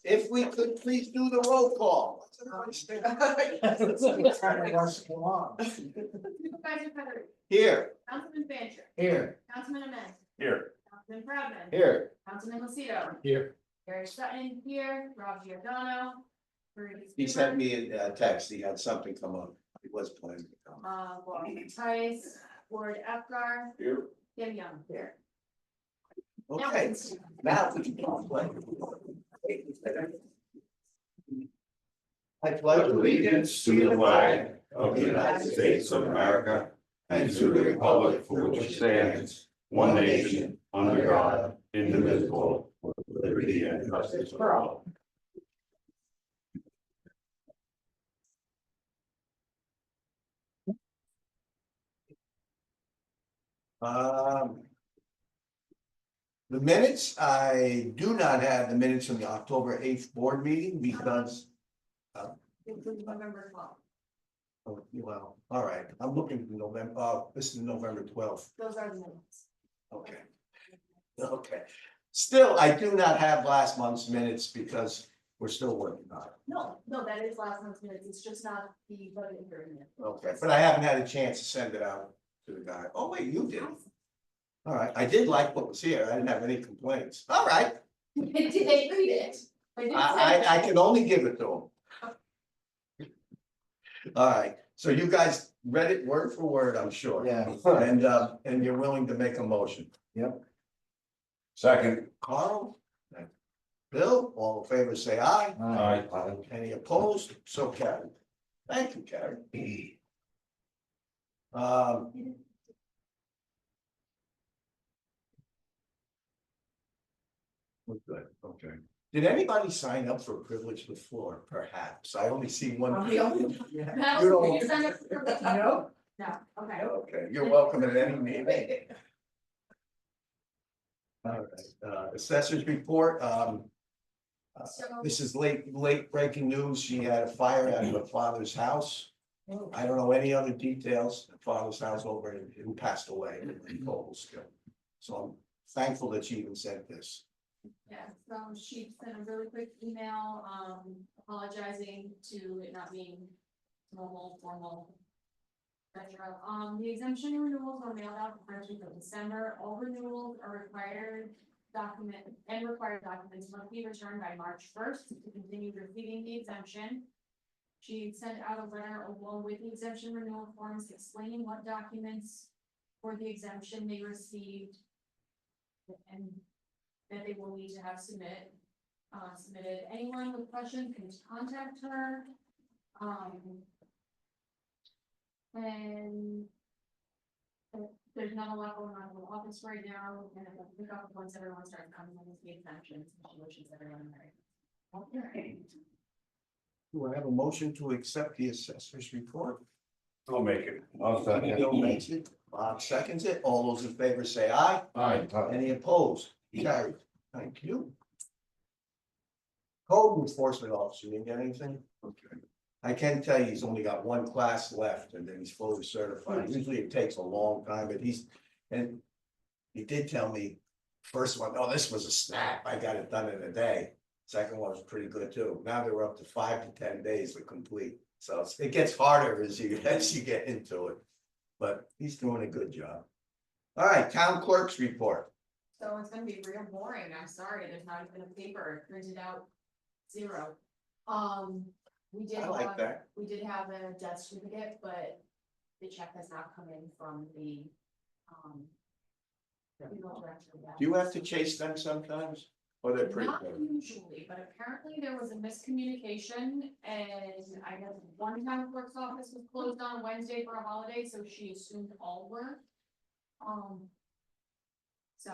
If we could please do the roll call. Supervisor Federici, Here. Councilman Fancher, Here. Councilman Ahmed, Here. Councilman Proudman, Here. Councilman Lucido, Here. Gary Sutton here, Rob Giordano. Bruce He sent Weaver, me a text, he had something come up, he was planning to come. Laura Tice, Ward Epgar, Here. Kim Young here. Okay, now we can play. I pledge Allegiance to the flag of the United States of America and to the republic for which it stands, one nation, under God, indivisible, with liberty and justice for all. The minutes, I do not have the minutes from the October 8th board meeting because. Include November 12th. Oh, well, all right, I'm looking for November, this is November 12th, Those are the minutes. okay. Okay, still, I do not have last month's minutes because we're still working on it. No, that is last month's minutes. It's just not the voting agreement. Okay, but I haven't had a chance to send it out to the guy. Oh, wait, you did. All right, I did like what was here. I didn't have any complaints. All right, Did they read it? I can only give it to them. All right, so you guys read it word for word, I'm sure. Yeah. And you're willing to make a motion. Yep. Second. Carl? Bill, all in favor, say aye. Aye. Any opposed? So carried. Thank you, Carrie. We're good, okay. Did anybody sign up for a privilege of the floor? Perhaps. I only see one. No, you don't- send it for the- No, okay. Okay, you're welcome at any meeting. All right, assessors report, So, this is late breaking news. She had a fire at her father's house. I don't know any other details. Her father's house over who passed away in Conesville. So I'm thankful that she even sent this. yeah, so she sent a really quick email, apologizing to it not being normal, formal. etc. The exemption renewals were mailed out the first week of December. All renewals are required required documents must be returned by March 1st to continue receiving the exemption. She sent out a letter along with the exemption renewal forms explaining what documents for the exemption they received and that they will need to have submitted. Anyone with questions can contact her. And there's not a lot going on in the office right now, and it will pick up once everyone starts coming in with the exemptions, and she wishes everyone a merry. Okay. Do I have a motion to accept the assessor's report? I'll make it. I'll Bill makes it, Bob seconds it. All those in favor say aye. Aye. Any opposed? Carried. Thank you. Code enforcement officer, you get anything? Okay. I can tell you, he's only got one class left and then he's fully certified. Usually it takes a long time, but and he did tell me, first one, oh, this was a snap. I got it done in a day. Second one was pretty good too. Now they're up to 5 to 10 days to complete. So it gets harder as you get into it, but he's doing a good job. All right, town clerk's report. So it's gonna be real boring, I'm sorry, there's not even a paper printed out, 0. We did I like that. we did have a death certificate, but the check has not come in from the, funeral director yet. Do you have to chase them sometimes? Or they're pretty Not good? usually, but apparently there was a miscommunication and I guess one town clerk's office was closed on Wednesday for a holiday, so she assumed all were. So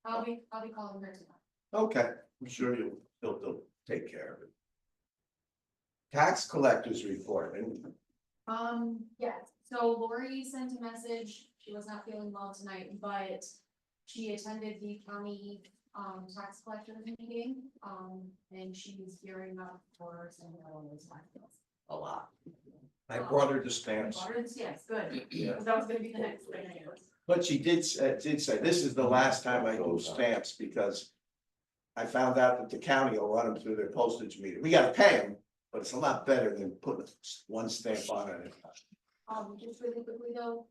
I'll be calling her tonight. Okay, I'm sure they'll take care of it. Tax collectors report, and Yes, so Lori sent a message, she was not feeling well tonight, but she attended the county tax collector meeting, and she's gearing up for some of those documents. a lot. I brought her the stamps, Yes, good, Yeah. that was gonna be the next thing anyways. but she did say, this is the last time I do stamps because I found out that the county will run them through their postage meter. We gotta pay them, but it's a lot better than putting one stamp on it. Just really quickly though,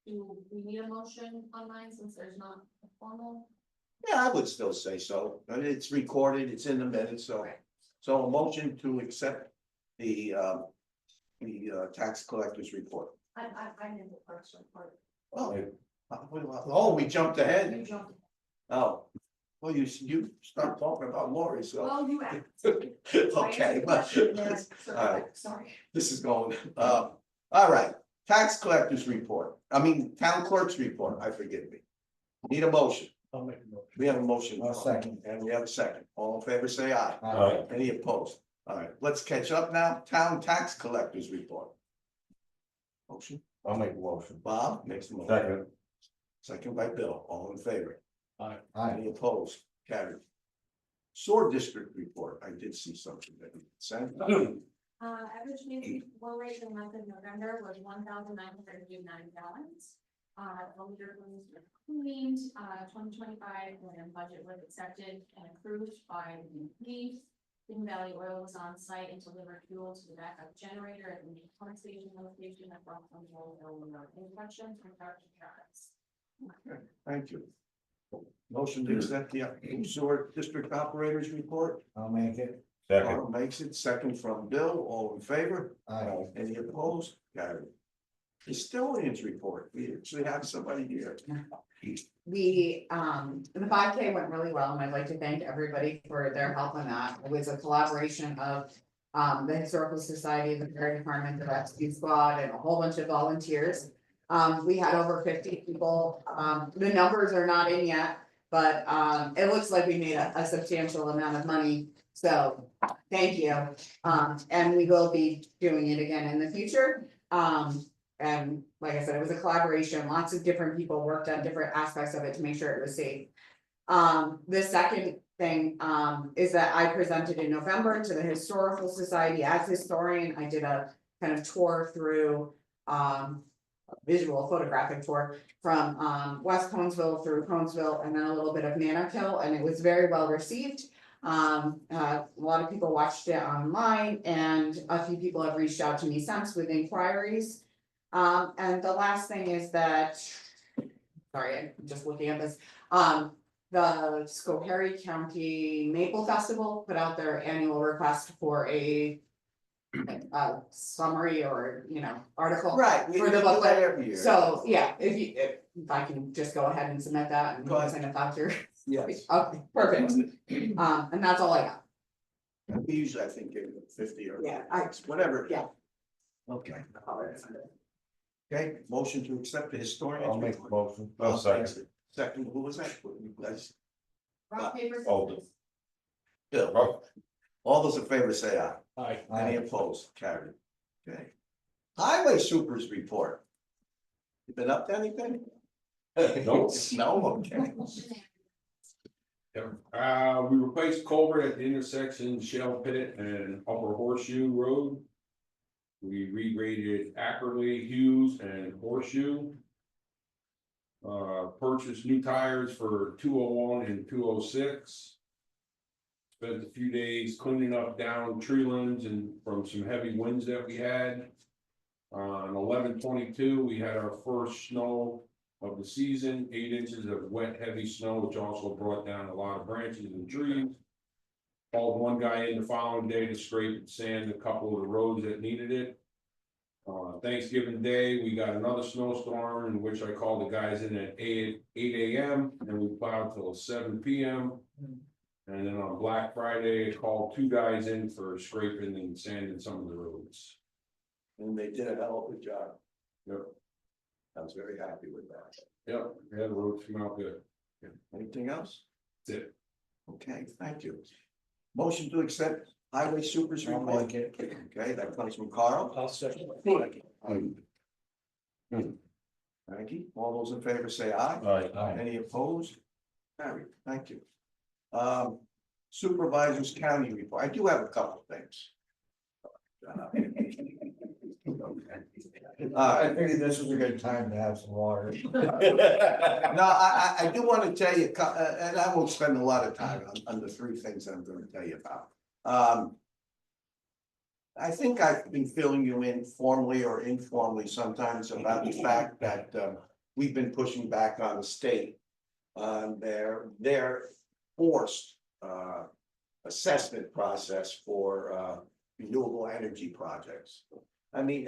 do we need a motion online since there's not a formal? Yeah, I would still say so. And it's recorded, it's in the minutes, so. So a motion to accept the tax collector's report. I did the first report. Oh, we jumped ahead. You jumped. Oh, well, you start talking about Lori, so. Well, you asked. Okay, but, all right. Sorry. this is going, all right, tax collector's report, town clerk's report, forgive me. Need a motion, I'll make a motion. we have a motion. I'll second. And we have a second, all in favor, say aye. Aye. Any opposed? All right, let's catch up now, town tax collector's report. Motion, I'll make a motion. Bob makes the motion, Second. second by Bill, all in favor, Aye. any opposed, carried. Sewer district report, I did see something that you sent. Average daily flow rate in the month of November was 1,909 gallons. The liter rooms were cleaned, 2025 when budget was accepted and approved by the police. Hidden Valley Oil was on site and delivered fuel to the backup generator at the pump station location at Conesville, Illinois. Any questions from Dr. Travis? Okay, thank you. Motion to accept the sewer district operators report. I'll make it. Second. Carl makes it, second from Bill, all in favor? Aye. Any opposed? Carried. Historians report, we actually have somebody here. The 5K went really well, and I'd like to thank everybody for their help on that. It was a collaboration of the Historical Society, the Fire Department, the Rescue Squad, and a whole bunch of volunteers. We had over 50 people. The numbers are not in yet, but it looks like we made a substantial amount of money. So thank you. And we will be doing it again in the future. And like I said, it was a collaboration. Lots of different people worked on different aspects of it to make sure it was safe. The second thing is that I presented in November to the Historical Society as historian. I did a kind of tour through visual photographic tour from West Conesville through Conesville and then a little bit of Nanakill, and it was very well received. A lot of people watched it online, and a few people have reached out to me since with inquiries. And the last thing is that, sorry, I'm just looking at this, the Schoharie County Maple Festival put out their annual request for a summary or, article. Right, we For do the that booklet. every year. So, yeah, if I can just go ahead and submit that and Go ahead. send it out through. Yes. Okay, perfect. And that's all I got. We usually, I think, give them 50 or Yeah, whatever. yeah. Okay. Okay, motion to accept the historian. I'll make a motion. I'll second. Second, who was that? You guys? Rock, paper, Oh, scissors. Bill. Oh. All those in favor say aye. Aye. Any opposed? Carried. Okay. Highway supers report. You been up to anything? Nope. No, okay. We replaced culvert at the intersection Shell Pit and Upper Horseshoe Road. We regraded Ackerley, Hughes and Horseshoe. Purchased new tires for 201 and 206. Spent a few days cleaning up down tree limbs and from some heavy winds that we had. On 11/22, we had our first snow of the season, 8 inches of wet, heavy snow, which also brought down a lot of branches and trees. Called one guy in the following day to scrape and sand a couple of the roads that needed it. Thanksgiving Day, we got another snowstorm in which I called the guys in at 8 AM and we plowed till 7 PM. And then on Black Friday, I called 2 guys in for scraping and sanding some of the roads. And they did a hell of a job. Yep, I was very happy with that. yep, we had the roads come out good. Anything else? That's it. Okay, thank you. Motion to accept highway supers I'll report. make it. Okay, that comes from Carl. I'll second. Frankie, all those in favor say aye. Aye. Any opposed? Carried, thank you. Supervisors county report, I do have a couple of things. I figured this was a good time to have some water. No, I do want to tell you, and I won't spend a lot of time on the three things I'm gonna tell you about. I think I've been filling you in formally or informally sometimes about the fact that, we've been pushing back on the state. On their forced, assessment process for, renewable energy projects. I mean,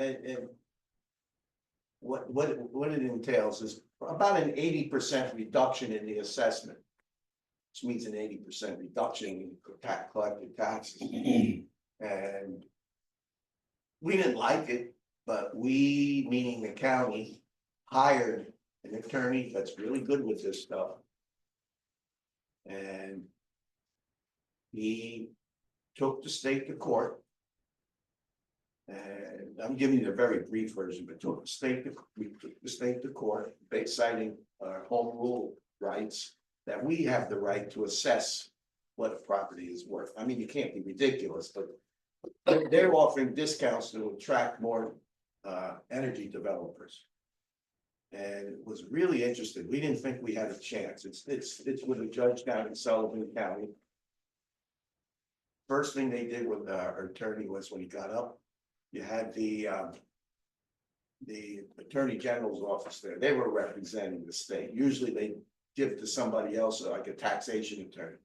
what it entails is about an 80% reduction in the assessment. Which means an 80% reduction in collected taxes. And we didn't like it, but we, meaning the county, hired an attorney that's really good with this stuff. And he took the state to court. And I'm giving you a very brief version, but we took the state to court, by citing our home rule rights, that we have the right to assess what a property is worth. I mean, you can't be ridiculous, but they're offering discounts to attract more energy developers. And it was really interesting. We didn't think we had a chance. It's with a judge down in Sullivan County. First thing they did with our attorney was when he got up, you had the Attorney General's office there. They were representing the state. Usually they give it to somebody else, like a taxation attorney.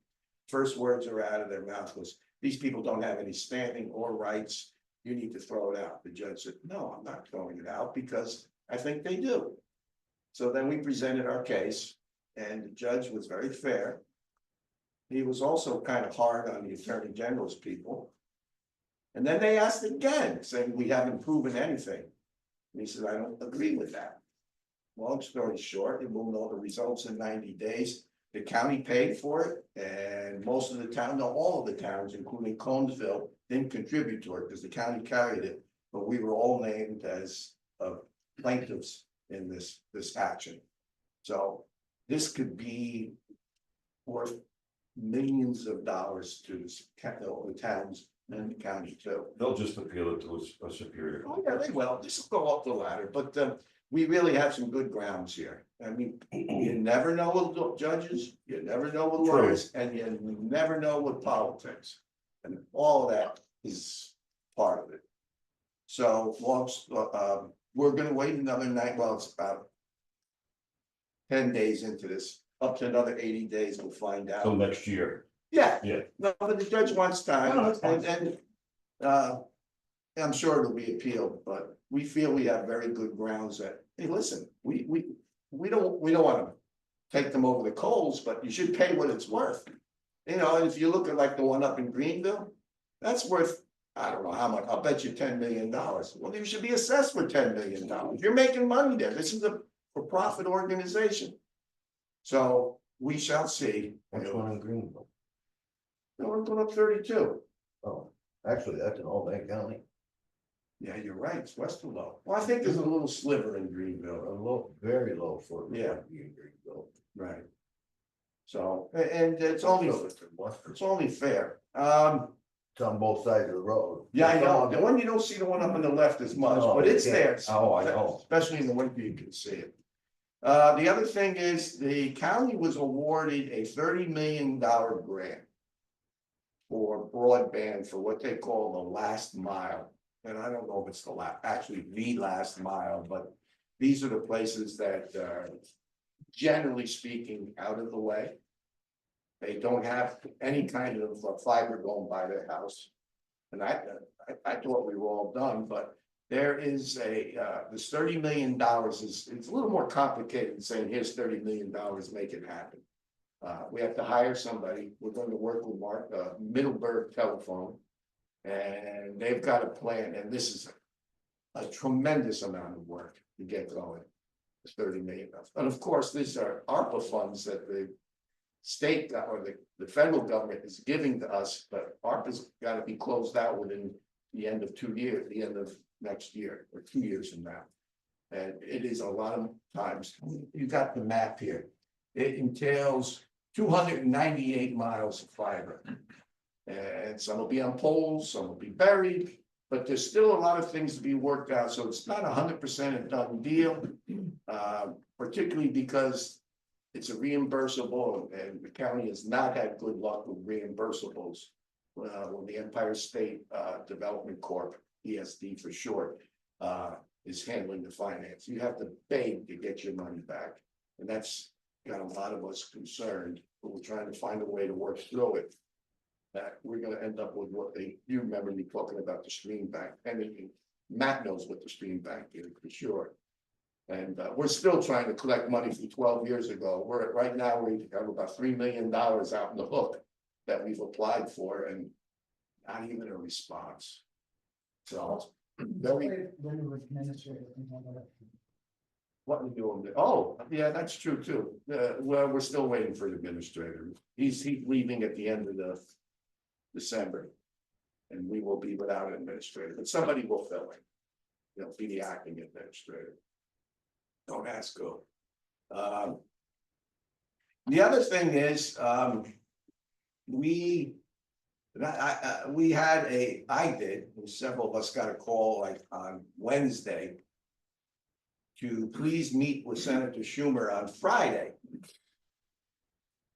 First words are out of their mouth was, these people don't have any standing or rights. You need to throw it out. The judge said, no, I'm not throwing it out because I think they do. So then we presented our case and the judge was very fair. He was also kind of hard on the Attorney General's people. And then they asked again, saying we haven't proven anything. And he said, I don't agree with that. Long story short, we'll know the results in 90 days. The county paid for it, and most of the town, no, all of the towns, including Conesville, didn't contribute to it because the county carried it. But we were all named as plaintiffs in this action. So this could be worth millions of dollars to the towns and the county too. They'll just appeal it to a superior. Oh, yeah, they will. This will go up the ladder, but we really have some good grounds here. I mean, you never know with judges, you never know with lawyers, and you never know with politics. And all of that is part of it. So, we're gonna wait another night, well, it's about 10 days into this, up to another 80 days, we'll find out. Till next year. Yeah. Yeah. No, but the judge wants time, No, that's fine. and I'm sure it'll be appealed, but we feel we have very good grounds that, hey, listen, we don't wanna take them over the coals, but you should pay what it's worth. You know, and if you look at like the one up in Greenville, that's worth, I don't know how much, I'll bet you $10 million. Well, you should be assessed for $10 million. You're making money there. This is a for-profit organization. So we shall see. Which one in Greenville? We're going up 32. Oh, actually, that's in Albany County. Yeah, you're right. It's west of low. Well, I think there's a little sliver in Greenville. A low, very low for. Yeah. In Greenville. Right. So, and it's only fair. It's on both sides of the road. Yeah, I It's know. on- The one you don't see the one up on the left as much, No, but it's you there. can't. Oh, I know. Especially in the winter, you can see it. The other thing is the county was awarded a $30 million grant for broadband for what they call the last mile. And I don't know if it's actually the last mile, but these are the places that are generally speaking out of the way. They don't have any kind of fiber going by their house. And I thought we were all done, but there is this $30 million is, it's a little more complicated than saying, here's $30 million, make it happen. We have to hire somebody. We're going to work with Middleburg Telephone. And they've got a plan, and this is a tremendous amount of work to get going. It's 30 million. And of course, these are ARPA funds that the state or the federal government is giving to us, but ARPA's got to be closed out within the end of 2 years, the end of next year, or 2 years from now. And it is a lot of times. You got the map here. It entails 298 miles of fiber. And some will be on poles, some will be buried, But there's still a lot of things to be worked out, so it's not 100% a done deal. Particularly because it's a reimbursable, and the county has not had good luck with reimbursables. When the Empire State Development Corp, ESD for short, is handling the finance. You have to beg to get your money back. And that's got a lot of us concerned, but we're trying to find a way to work through it. That we're gonna end up with what you remember me talking about the stream bank, and Matt knows what the stream bank is for sure. And we're still trying to collect money from 12 years ago. Right now, we have about $3 million out in the hook that we've applied for, and not even a response. So, very. What we doing? Oh, yeah, that's true too. Well, we're still waiting for the administrator. He's leaving at the end of the December. And we will be without an administrator, but somebody will fill in. They'll be the acting administrator. Don't ask who. The other thing is, we had several of us got a call like on Wednesday to please meet with Senator Schumer on Friday.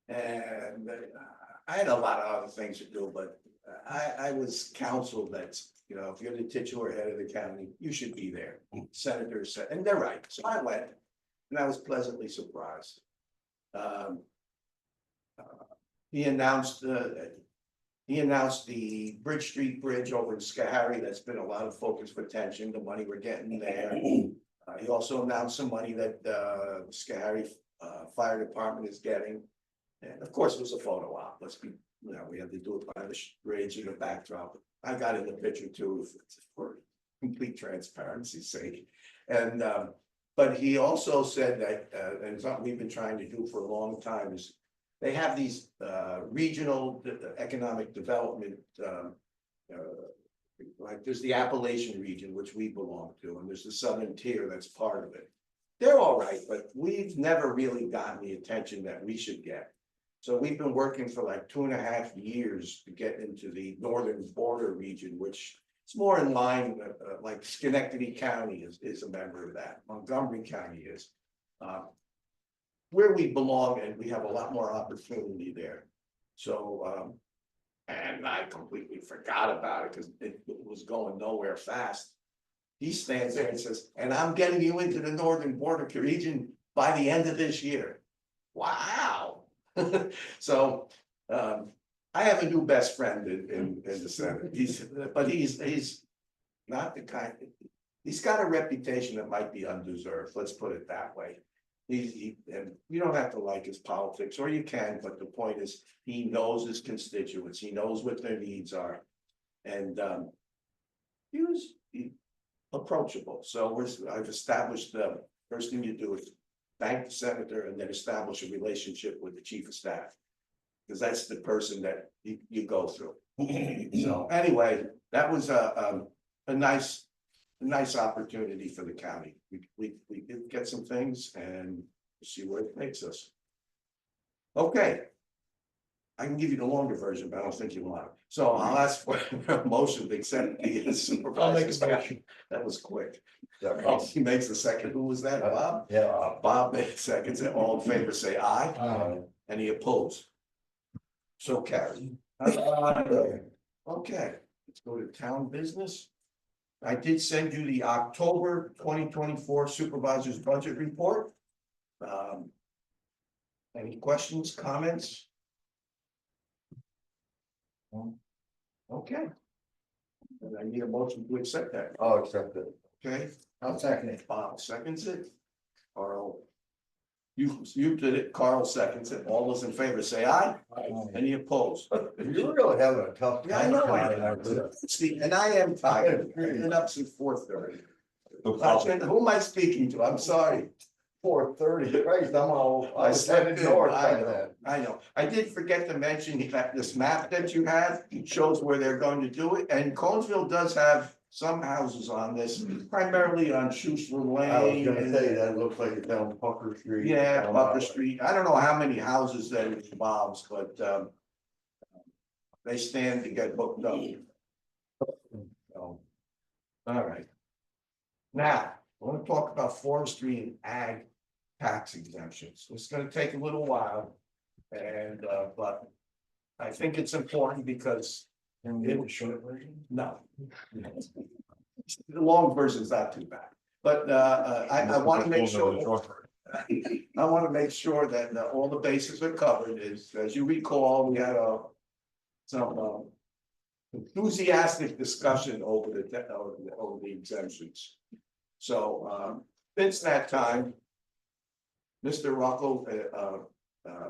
And I had a lot of other things to do, but I was counseled that, you know, if you're the titular head of the county, you should be there. Senator said, and they're right. So I went, and I was pleasantly surprised. He announced the Bridge Street Bridge over in Schoharie. That's been a lot of focus for attention, the money we're getting there. He also announced some money that the Schoharie Fire Department is getting. And of course, it was a photo op. We had to do it by the bridge in the backdrop. I got in the picture too for complete transparency's sake. And but he also said that, and something we've been trying to do for a long time is they have these regional economic development, like there's the Appalachian region, which we belong to, and there's the Southern Tier that's part of it. They're all right, but we've never really gotten the attention that we should get. So we've been working for like 2.5 years to get into the northern border region, which is more in line, like Schenectady County is a member of that. Montgomery County is. Where we belong, and we have a lot more opportunity there. So, and I completely forgot about it because it was going nowhere fast. He stands there and says, and I'm getting you into the northern border region by the end of this year. Wow. So, I have a new best friend in the Senate. He's not the kind, he's got a reputation that might be undeserved. Let's put it that way. And you don't have to like his politics, or you can, but the point is, he knows his constituents, he knows what their needs are. And he was approachable. So I've established the first thing you do is thank the senator and then establish a relationship with the chief of staff. Because that's the person that you go through. So anyway, that was a nice opportunity for the county. We did get some things and see where it takes us. Okay. I can give you the longer version, but I don't think you want it. So I'll ask for a motion to accept the supervisor's. That was quick. He makes the second. Who was that? Bob? Yeah. Bob makes seconds. All in favor, say aye. Aye. Any opposed? So carried. Okay, let's go to town business. I did send you the October 2024 supervisor's budget report. Any questions, comments? Okay. And I need a motion to accept that. I'll accept it. Okay, I'll second it. Bob seconds it. Carl. You did it, Carl seconds it. All those in favor say aye. Any opposed? You're really having a tough time. Yeah, I know. tonight. Steve, and I am tired. I've been up since 4:30. Who am I speaking to? I'm sorry. 4:30, Christ, I was slept headed in. north I by know. then. I know. I did forget to mention that this map that you have shows where they're going to do it. And Conesville does have some houses on this, primarily on Schuster Lane. I was gonna and- say, that looks like it's down Pucker Street. Yeah, down Bucker that way. Street. I don't know how many houses that it involves, but they stand to get booked up. So, All right. Now, I want to talk about forestry and ag tax exemptions. It's gonna take a little while. And, but I think it's important because And we have the short version? no. The long version is not too bad, but I want to make sure. I want to make sure that all the bases are covered. As you recall, we had some enthusiastic discussion over the exemptions. So since that time, Mr. Rocco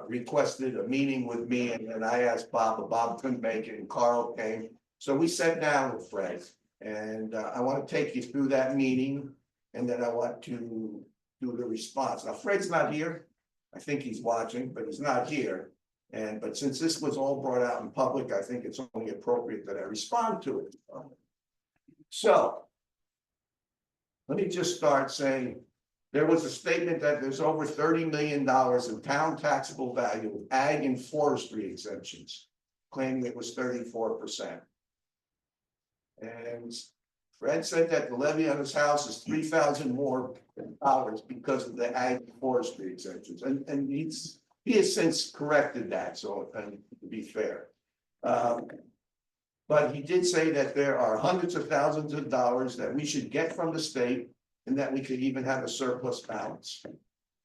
requested a meeting with me, and I asked Bob, but Bob couldn't make it, and Carl came. So we sat down with Fred, and I want to take you through that meeting, and then I want to do the response. Now, Fred's not here. I think he's watching, but he's not here. But since this was all brought out in public, I think it's only appropriate that I respond to it. So let me just start saying, there was a statement that there's over $30 million in town taxable value of ag and forestry exemptions, claiming it was 34%. And Fred said that the levy on his house is $3,000 more because of the ag and forestry exemptions, and he has since corrected that. So, and to be fair, but he did say that there are hundreds of thousands of dollars that we should get from the state, and that we could even have a surplus balance.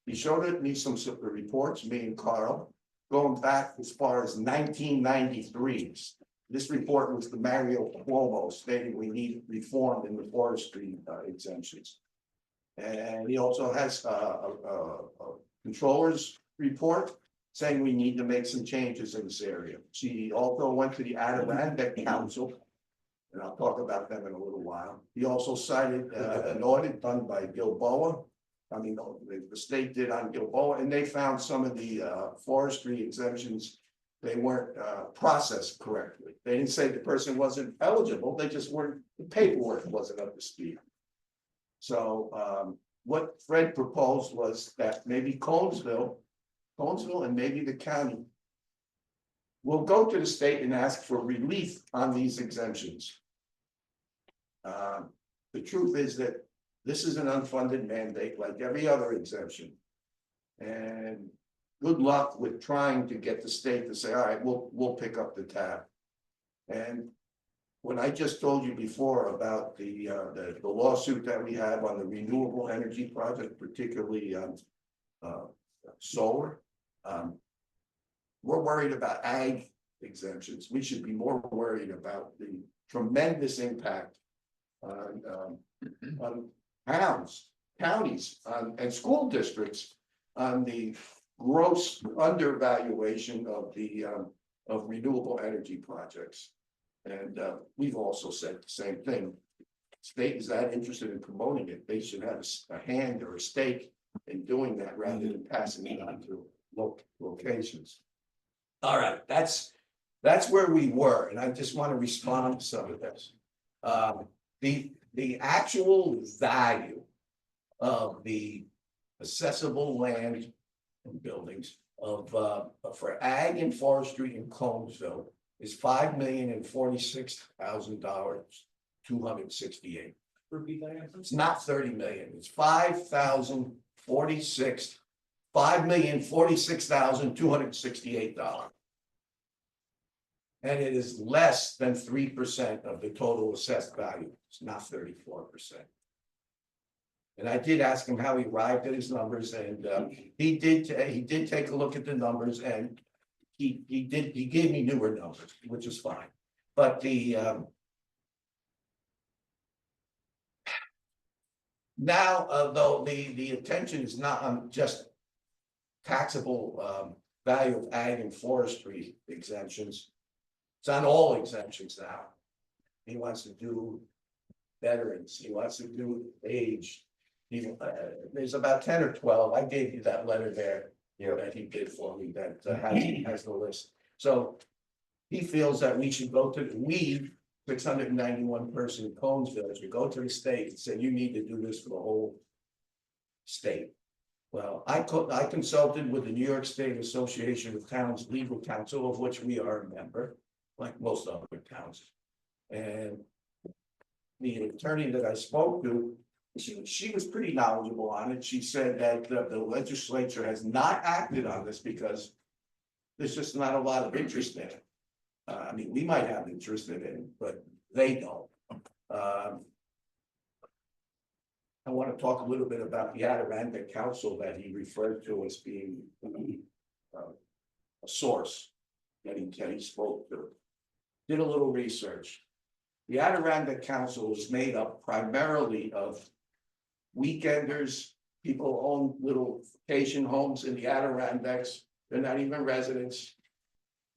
He showed it me some reports, me and Carl, going back as far as 1993. This report was the Mario Cuomo stating we need reform in the forestry exemptions. And he also has a controller's report saying we need to make some changes in this area. She also went to the Adirondack Council, and I'll talk about them in a little while. He also cited an audit done by Gilboa. I mean, the state did on Gilboa, and they found some of the forestry exemptions, they weren't processed correctly. They didn't say the person wasn't eligible, they just weren't, the paperwork wasn't up to speed. So what Fred proposed was that maybe Conesville and maybe the county will go to the state and ask for relief on these exemptions. The truth is that this is an unfunded mandate like every other exemption. And good luck with trying to get the state to say, all right, we'll pick up the tab. And when I just told you before about the lawsuit that we have on the renewable energy project, particularly solar, we're worried about ag exemptions. We should be more worried about the tremendous impact on towns, counties, and school districts on the gross undervaluation of the of renewable energy projects. And we've also said the same thing. State is that interested in promoting it, they should have a hand or a stake in doing that rather than passing it on to locations. All right, that's where we were, and I just want to respond to some of this. The actual value of the accessible land and buildings of for ag and forestry in Conesville is $5,046,268. It's not 30 million. It's $5,046,268. And it is less than 3% of the total assessed value. It's not 34%. And I did ask him how he arrived at his numbers, and he did take a look at the numbers, and he gave me newer numbers, which is fine. But now, though the attention is not on just taxable value of ag and forestry exemptions, it's on all exemptions now. He wants to do veterans, he wants to do age. There's about 10 or 12. I gave you that letter there that he did for me that has the list. So he feels that we should go to 691 person in Conesville, as we go to the state and say, you need to do this for the whole state. Well, I consulted with the New York State Association of Towns Legal Counsel, of which we are a member, like most other towns. And the attorney that I spoke to, she was pretty knowledgeable on it. She said that the legislature has not acted on this because there's just not a lot of interest in it. I mean, we might have interest in it, but they don't. I want to talk a little bit about the Adirondack Council that he referred to as being a source that he spoke to. Did a little research. The Adirondack Council is made up primarily of weekenders, people who own little vacation homes in the Adirondacks. They're not even residents.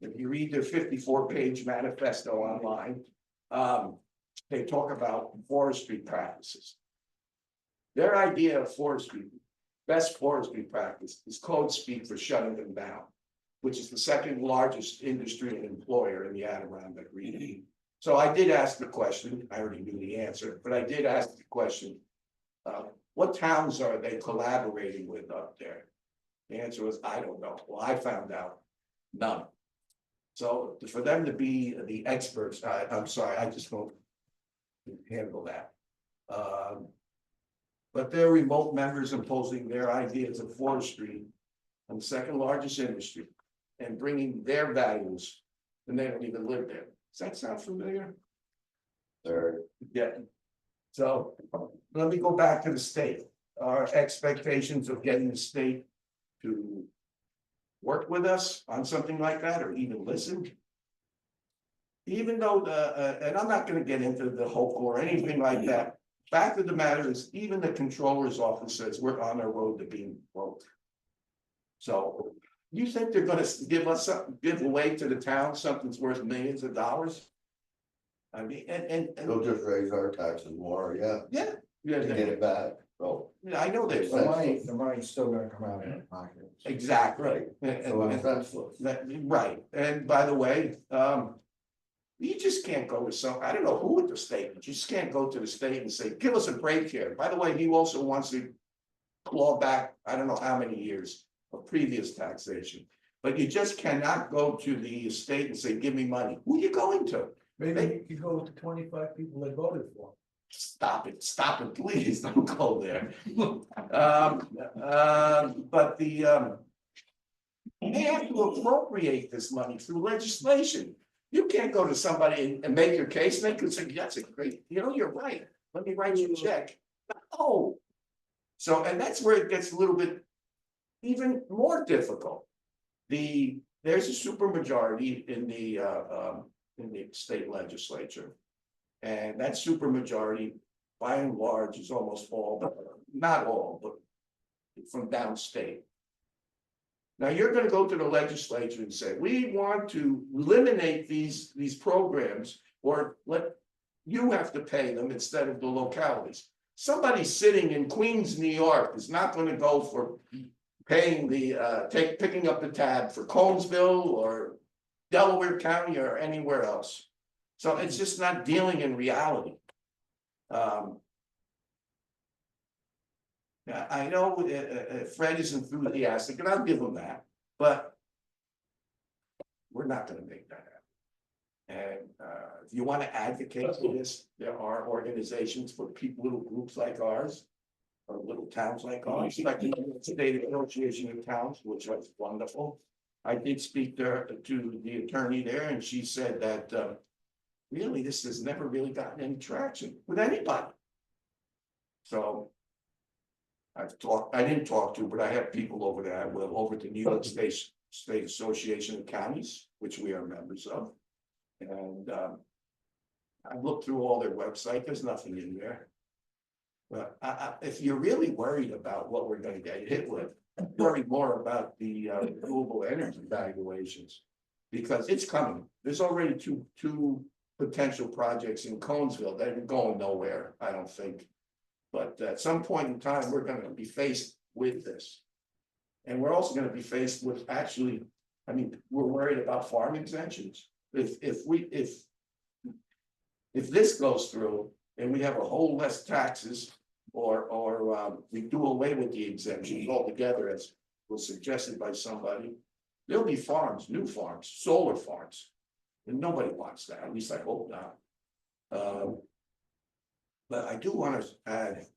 If you read their 54-page manifesto online, they talk about forestry practices. Their idea of forestry, best forestry practice, is code speak for shutting them down, which is the second largest industry and employer in the Adirondack region. So I did ask the question, I already knew the answer, but I did ask the question, what towns are they collaborating with up there? The answer was, I don't know. Well, I found out, none. So for them to be the experts, I'm sorry, I just won't handle that. But they're remote members imposing their ideas of forestry on the second largest industry and bringing their values, and they don't even live there. Does that sound familiar? There, Yeah. So let me go back to the state. Our expectations of getting the state to work with us on something like that or even listen. Even though and I'm not gonna get into the hope or anything like that. Fact of the matter is, even the controller's office says we're on our road to being broke. So you think they're gonna give us something, give away to the town, something's worth millions of dollars? I mean, and they'll just raise our taxes more, yeah, yeah, to get it back, so. yeah, I know they. The money's still gonna come out of their pocket. Exactly. So it's senseless. Right, and by the way, you just can't go to I don't know who at the state, but you just can't go to the state and say, give us a break here. By the way, he also wants to claw back, I don't know how many years of previous taxation. But you just cannot go to the state and say, give me money. Who are you going to? Maybe you could go with the 25 people that voted for him. Stop it, please, don't go there. But they have to appropriate this money through legislation. You can't go to somebody and make your case, and they could say, that's a great, you're right, let me write you a check. No. So, and that's where it gets a little bit even more difficult. There's a supermajority in the state legislature. And that supermajority, by and large, is almost all, but not all, but from downstate. Now you're gonna go to the legislature and say, we want to eliminate these programs, or you have to pay them instead of the localities. Somebody sitting in Queens, New York is not gonna go for paying picking up the tab for Conesville or Delaware County or anywhere else. So it's just not dealing in reality. Yeah, I know Fred is enthusiastic, and I'll give him that, but we're not gonna make that happen. And if you want to advocate for this, there are organizations for people, little groups like ours, or little towns like ours, like the State Association of Towns, which was wonderful. I did speak to the attorney there, and she said that really this has never really gotten any traction with anybody. So I didn't talk to, but I have people over there. I will over to New York State Association of Counties, which we are members of. And I've looked through all their website, there's nothing in there. But if you're really worried about what we're gonna get hit with, worry more about the renewable energy valuations. Because it's coming. There's already two potential projects in Conesville that are going nowhere, I don't think. But at some point in time, we're gonna be faced with this. And we're also gonna be faced with we're worried about farm exemptions. If this goes through and we have a whole less taxes, or we do away with the exemptions altogether, as was suggested by somebody, there'll be farms, new farms, solar farms. And nobody wants that, at least I hope not. But I do want to add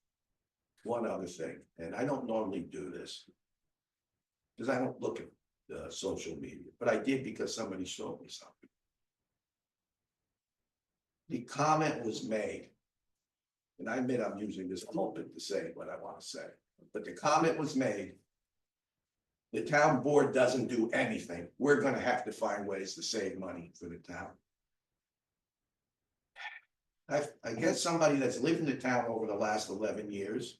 one other thing, and I don't normally do this. Because I don't look at social media, but I did because somebody showed me something. The comment was made. And I admit I'm using this pulpit to say what I want to say, but the comment was made. The town board doesn't do anything. We're gonna have to find ways to save money for the town. I guess somebody that's lived in the town over the last 11 years.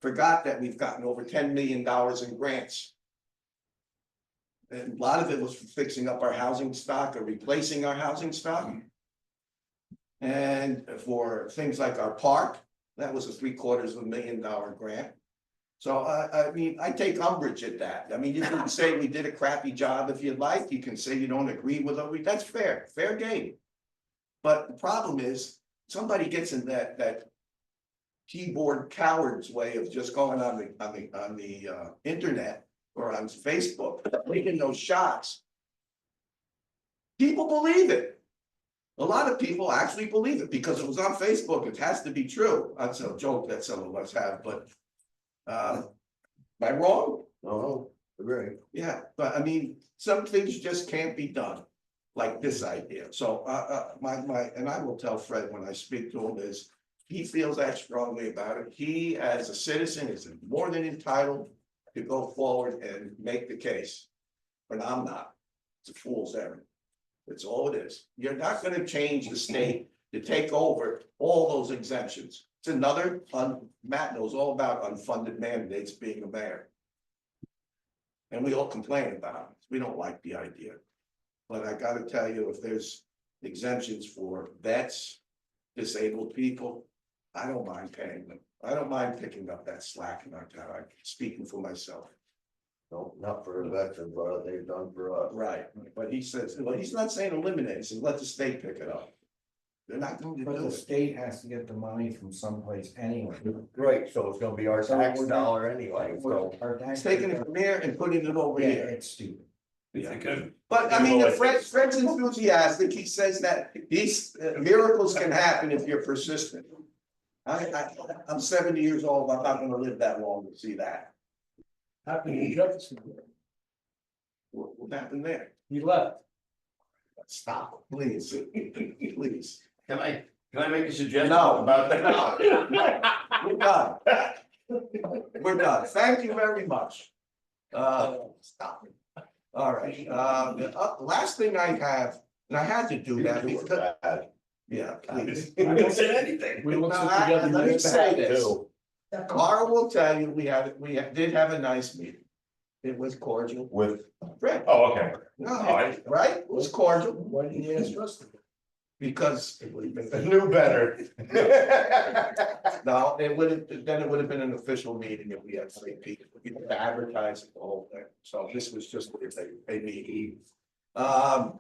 Forgot that we've gotten over $10 million in grants. And a lot of it was for fixing up our housing stock or replacing our housing stock. And for things like our park, that was a $750,000 grant. So I mean, I take umbrage at that. I mean, you can say we did a crappy job if you'd like, you can say you don't agree with it, that's fair game. But the problem is, somebody gets in that keyboard coward's way of just going on the internet or on Facebook, making those shots. People believe it. A lot of people actually believe it because it was on Facebook. It has to be true. That's a joke that some of us have, but am I wrong? No, agree. Yeah, but I mean, some things just can't be done, like this idea. So and I will tell Fred when I speak to him is, he feels that strongly about it. He, as a citizen, is more than entitled to go forward and make the case. But I'm not. It's a fool's errand. That's all it is. You're not gonna change the state to take over all those exemptions. It's another, Matt knows all about unfunded mandates being a mayor. And we all complain about it. We don't like the idea. But I gotta tell you, if there's exemptions for vets, disabled people, I don't mind paying them. I don't mind picking up that slack in our town. I'm speaking for myself. No, not for the veterans, but they've done for us. Right, but he says, well, he's not saying eliminate, he says let the state pick it up. They're not going to But do the it. state has to get the money from someplace anyway. Right, so it's gonna be our So tax we're not- dollar anyway, so. Our He's tax- taking it from here and putting it over Yeah, here. it's stupid. But I mean, if Fred's enthusiastic, he says that these miracles can happen if you're persistent. I'm 70 years old, I'm not gonna live that long to see that. Happened in Jefferson. What happened there? He left. Stop, please, please. Can I make a suggestion No. about that? We're done. We're done. Thank you very much. Stop it. All right, the last thing I have, and I had to do that because, yeah, please. I didn't say anything. We will No, sit together. let me next say time. this. Carl will tell you, we did have a nice meeting. It was cordial. With, Fred, oh, okay. no, I- right? It was cordial Why didn't you ask us? because it would have been, Knew better. no, it would have, then it would have been an official meeting if we had 3 people. We had to advertise the whole thing. So this was just a meeting. Our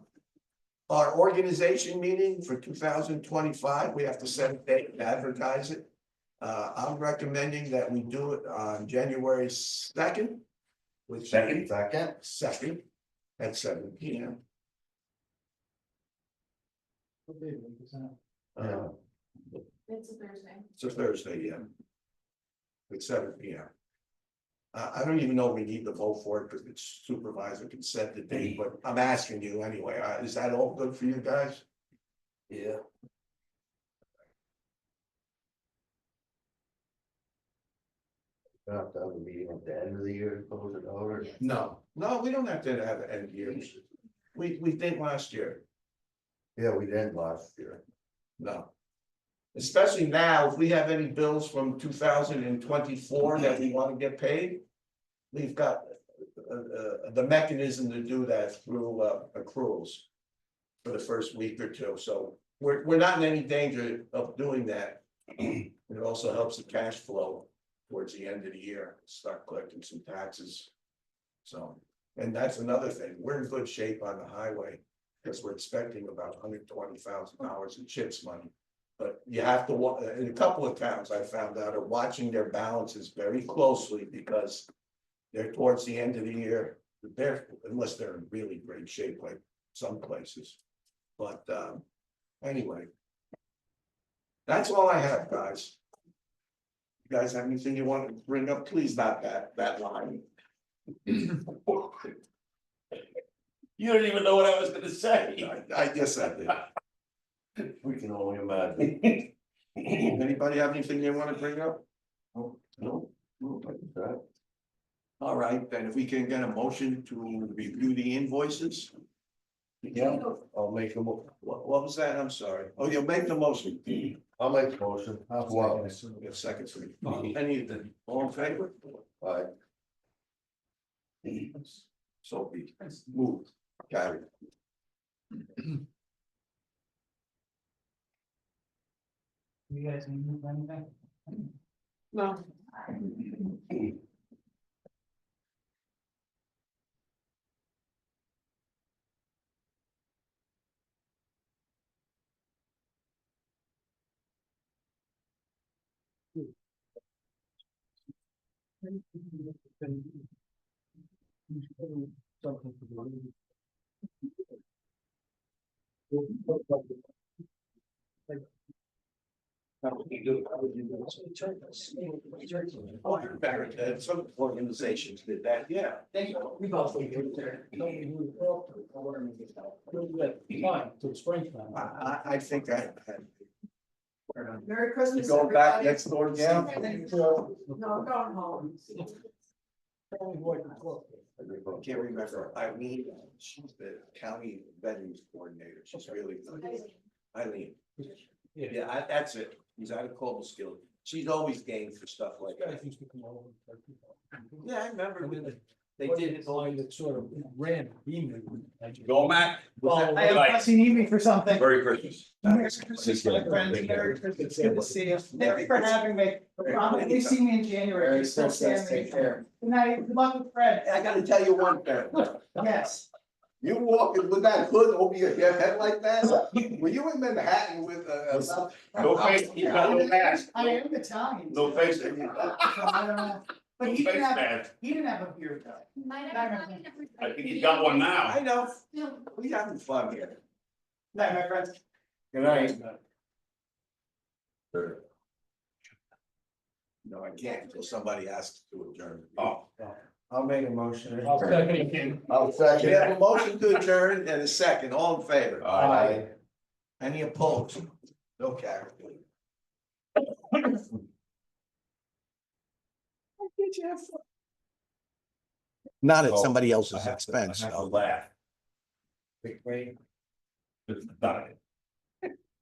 organization meeting for 2025, we have to set a date and advertise it. I'm recommending that we do it on January 2nd. Which Second. second at 7 p.m. It's a Thursday. It's a Thursday, yeah. At 7 p.m. I don't even know if we need to vote for it because the supervisor can set the date, but I'm asking you anyway. Is that all good for you guys? Yeah. Have to have a meeting at the end of the year, close it over. No, we don't have to have an end year. We did last year. Yeah, we did last year. No. Especially now, if we have any bills from 2024 that we want to get paid, we've got the mechanism to do that through accruals for the first week or two. So we're not in any danger of doing that. It also helps the cash flow towards the end of the year, start collecting some taxes. So, and that's another thing. We're in good shape on the highway because we're expecting about $120,000 in CHIPS money. But you have to, in a couple of towns I found out are watching their balances very closely because they're towards the end of the year. Unless they're in really great shape like some places. But anyway. That's all I have, guys. You guys have anything you want to bring up? Please not that line. You don't even know what I was gonna say. I guess I did. We can only imagine. Anybody have anything they want to bring up? No. All right, then if we can get a motion to review the invoices. Yeah, I'll make a What was that? I'm sorry. Oh, you'll make the motion. I'll make a motion. Well, Give seconds. Any, all in favor? aye. So be moved, carried. You guys need anything? No. Some organizations did that, yeah. We've also been there. Fine, till springtime. I think I. Merry Christmas, Going back everybody. next door, yeah. No, I'm going home. I can't remember, Eileen, she's the county veterans coordinator, she's really good. Eileen, yeah, that's it, he's out of Conesville, she's always game for stuff like Guys that. used to come over. and take people. Yeah, I remember, And then they What did is it the line that sort of ran, beaming. Go, Matt. I have a question, you need me for something. Merry Christmas. Merry Christmas, my friends. Merry Christmas. Good to see you. Thank you for having me. Probably see me in January. You're still standing. Good night. Good luck with Fred. I gotta tell you one thing, Yes. you walking with that hood over your head like that, were you in Manhattan with No face, you got no mask. I am Italian. No face. So I don't know. But No he face, didn't have, man. he didn't have a beard though. Might Bye, have. I think he's got one now. I know, we having fun here. Night, my friends. Good night. No, I can't until somebody asks to adjourn. Oh. I'll make a motion. I'll second it. I'll We second. have a motion to adjourn and a second, all in favor? Aye. Any opposed? No carry. Not at somebody else's expense. I have to laugh. Wait. It's not it.